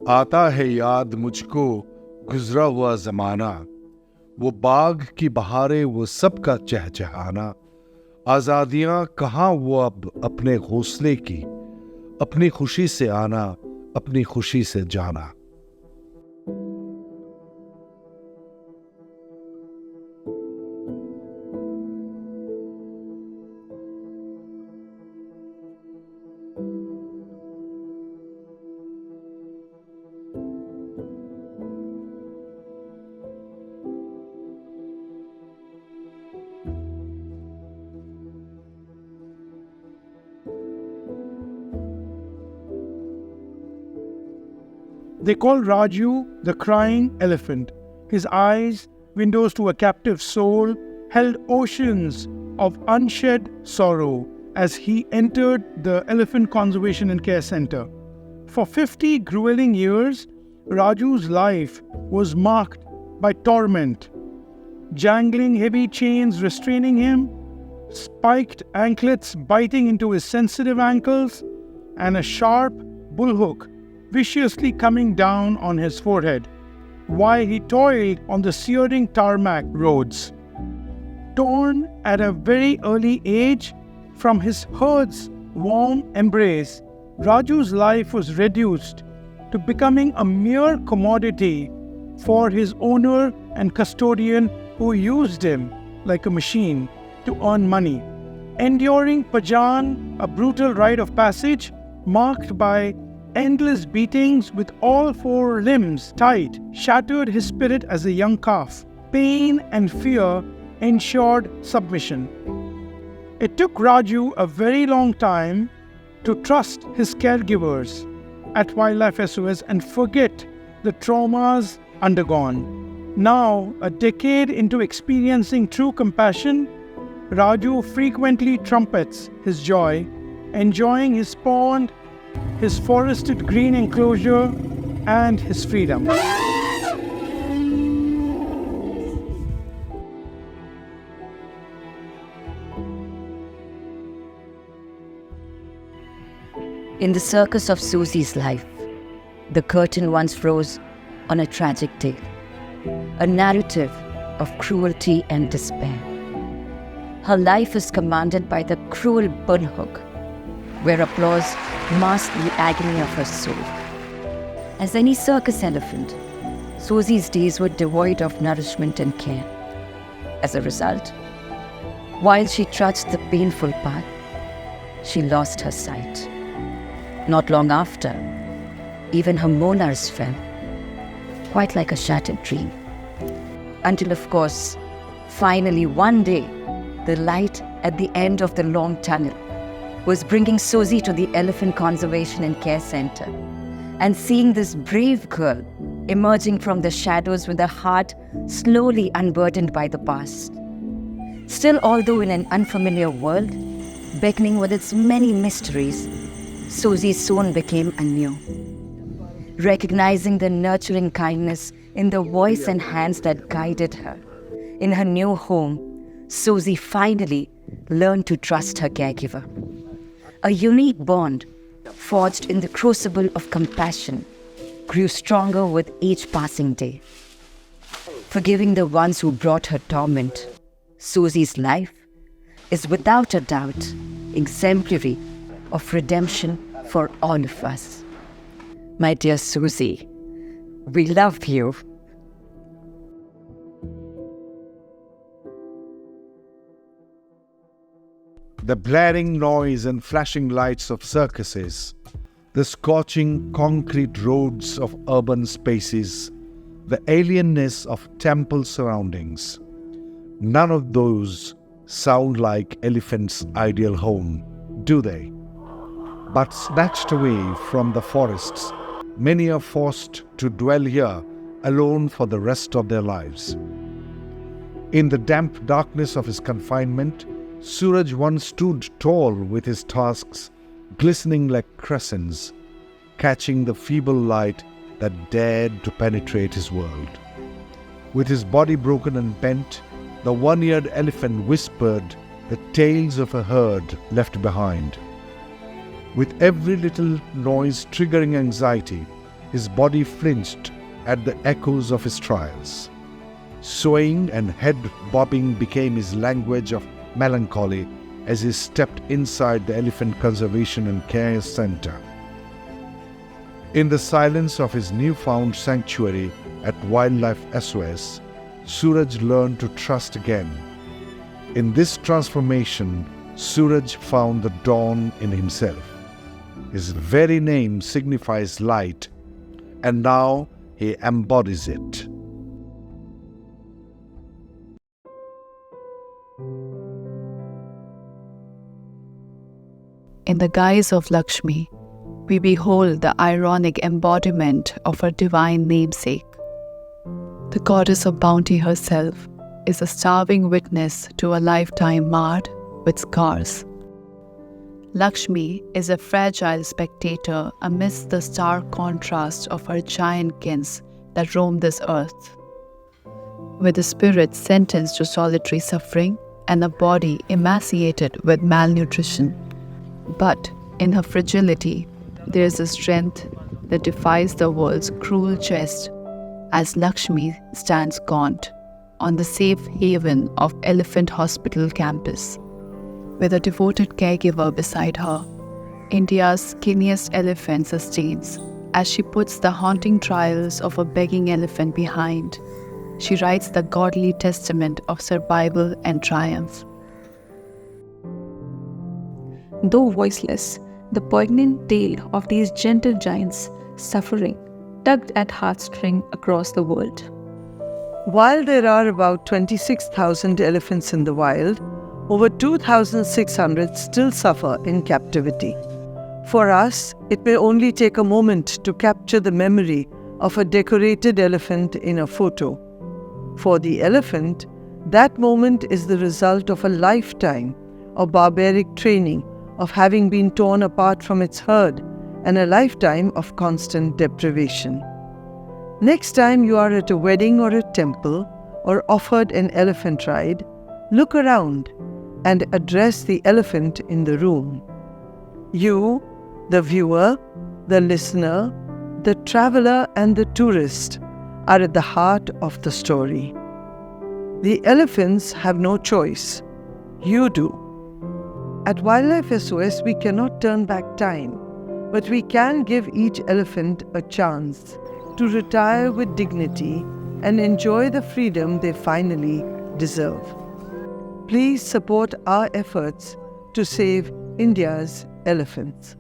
आता है याद मुझको गुजरा हुआ जमाना, वो बाग की बहारें, वो सबका चहचहाना। आजादियां कहाँ वो अब अपने घोंसले की, अपनी खुशी से आना, अपनी खुशी से जाना। They call Raju the crying elephant. His eyes, windows to a captive soul, held oceans of unshed sorrow as he entered the Elephant Conservation and Care Center. For 50 grueling years, Raju's life was marked by torment. Jangling heavy chains restraining him, spiked anklets biting into his sensitive ankles, and a sharp bullhook viciously coming down on his forehead, while he toiled on the searing tarmac roads. Torn at a very early age from his herd's warm embrace, Raju's life was reduced to becoming a mere commodity for his owner and custodian, who used him like a machine to earn money. Enduring Pajan, a brutal rite of passage marked by endless beatings with all four limbs tight, shattered his spirit as a young calf. Pain and fear ensured submission. It took Raju a very long time to trust his caregivers at Wildlife SOS and forget the traumas undergone. Now, a decade into experiencing true compassion, Raju frequently trumpets his joy, enjoying his pond, his forested green enclosure, and his freedom. In the circus of Suzy's life, the curtain once rose on a tragic day, a narrative of cruelty and despair. Her life is commanded by the cruel bullhook, where applause masked the agony of her soul. As any circus elephant, Suzy's days were devoid of nourishment and care. As a result, while she trudged the painful path, she lost her sight. Not long after, even her molars fell, quite like a shattered dream. Until, of course, finally one day, the light at the end of the long tunnel was bringing Suzy to the Elephant Conservation and Care Center, and seeing this brave girl emerging from the shadows with a heart slowly unburdened by the past. Still, although in an unfamiliar world, beckoning with its many mysteries, Suzy soon became anew. Recognizing the nurturing kindness in the voice and hands that guided her. In her new home, Suzy finally learned to trust her caregiver. A unique bond, forged in the crucible of compassion, grew stronger with each passing day. Forgiving the ones who brought her torment, Suzy's life is without a doubt exemplary of redemption for all of us. My dear Suzy, we love you. The blaring noise and flashing lights of circuses, the scorching concrete roads of urban spaces, the alienness of temple surroundings. None of those sound like elephant's ideal home, do they? But snatched away from the forests, many are forced to dwell here alone for the rest of their lives. In the damp darkness of his confinement, Suraj once stood tall with his tusks glistening like crescents, catching the feeble light that dared to penetrate his world. With his body broken and bent, the one-eared elephant whispered the tales of a herd left behind. With every little noise triggering anxiety, his body flinched at the echoes of his trials. Swaying and head bobbing became his language of melancholy as he stepped inside the Elephant Conservation and Care Center. In the silence of his newfound sanctuary at Wildlife SOS, Suraj learned to trust again. In this transformation, Suraj found the dawn in himself. His very name signifies light, and now he embodies it. In the guise of Lakshmi, we behold the ironic embodiment of her divine namesake. The goddess of bounty herself is a starving witness to a lifetime marred with scars. Lakshmi is a fragile spectator amidst the stark contrast of her giant kins that roam this earth. With a spirit sentenced to solitary suffering and a body emaciated with malnutrition. But in her fragility, there is a strength that defies the world's cruel jest as Lakshmi stands gaunt on the safe haven of Elephant Hospital campus. With a devoted caregiver beside her, India's skinniest elephant sustains as she puts the haunting trials of a begging elephant behind. She writes the godly testament of survival and triumph. Though voiceless, the poignant tale of these gentle giants suffering tugged at heartstring across the world. While there are about 26,000 elephants in the wild, over 2,600 still suffer in captivity. For us, it may only take a moment to capture the memory of a decorated elephant in a photo. For the elephant, that moment is the result of a lifetime of barbaric training, of having been torn apart from its herd, and a lifetime of constant deprivation. Next time you are at a wedding or a temple, or offered an elephant ride, look around and address the elephant in the room. You, the viewer, the listener, the traveler and the tourist are at the heart of the story. The elephants have no choice. You do. At Wildlife SOS, we cannot turn back time, but we can give each elephant a chance to retire with dignity and enjoy the freedom they finally deserve. Please support our efforts to save India's elephants.